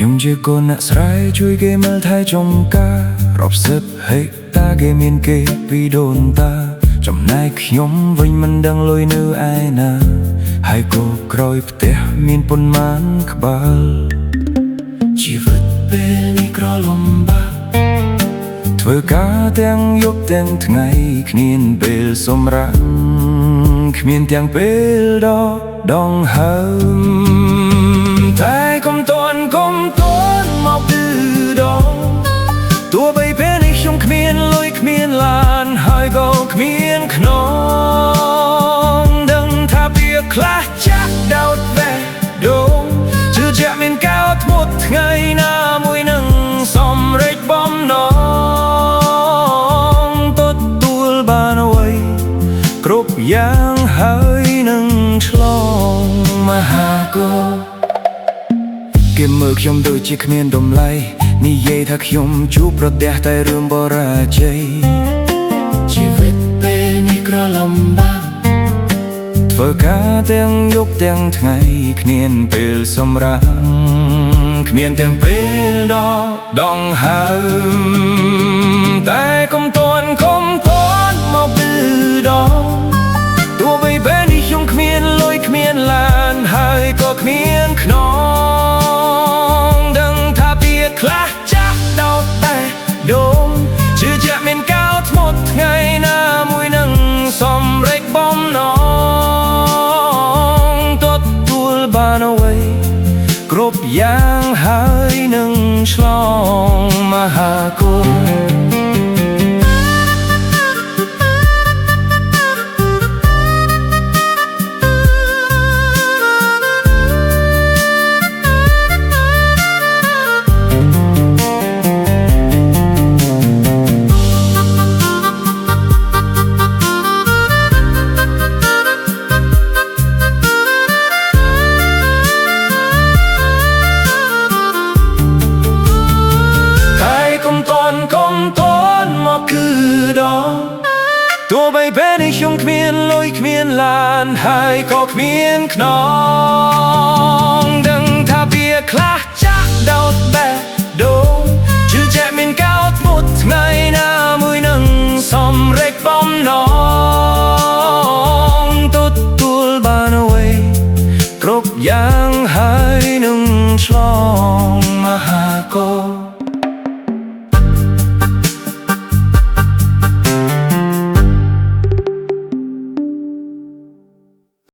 ខ្ញុំជាកូនអ្នកស្រែជួយគេមើលថែចំការរាប់សិបហិកតាគេមានគេពីដូនតាចំណែកខ្ញុំវិញមិនដឹងលុយនៅឯណាហើយក៏ក្រោយផ្ទះមានប៉ុន្មានក្បាលជីវិតពេលនេះក្រលំបាកធ្វើការទាំងយប់ទាំងថ្ងៃគ្មានពេលសម្រាកគ្មានទាំងពេលដងហើមតែកុំតន់មកឌឺដងទោះបីពេលនេះខ្ញុំគ្មានលុយគ្មានឡានហើយក៏គ្មានខ្នងដឹងថាវាខ្លះចាក់ដោតបេះដូងជឿជាក់មានកោធ្មត់ថ្ងៃណាមួយនឹងសម្រេចបំណងទទួលបានអ្វីគ្រប់យ៉ាងហើយនឹងឆ្លងមហាកុបគេមើលខ្ញុំដូចជាគ្មានតម្លៃនិយាយថាខ្ញុំជួបប្រទះតែរឿងបរាជ័យជីវិតពេលនេះក្រលំបាកធ្វើការទាំងយប់ទាំងថ្ងៃគ្មានពេលសម្រាកគ្មានទាំងពេលដងហើមតែកុំតន់មកឌឺដងទោះបីពេលនេះខ្ញុំគ្មានលុយគ្មានឡានហើយក៏គ្មានខ្នងខ្លះចាក់ដោតតែដូងជឿជាក់មានកោធ្មត់ថ្ងៃណាមួយនឹងសម្រេចបំណងទទួលបានអ្វីគ្រប់យ៉ាងហើយនឹងឆ្លងមហាកុបមកគឺដងទោះបីពេលនេះខ្ញុំគ្មានលុយគ្មានឡានហើយក៏គ្មានខ្នងដឹងថាវាខ្លះចាក់ដោតបេះដូងជឿជាក់មានកោធ្មត់ថ្ងៃណាមួយនឹងសម្រេចបំណងទទួលបានអ្វីគ្រប់យ៉ាងហើយនឹងឆ្លងមហាកុប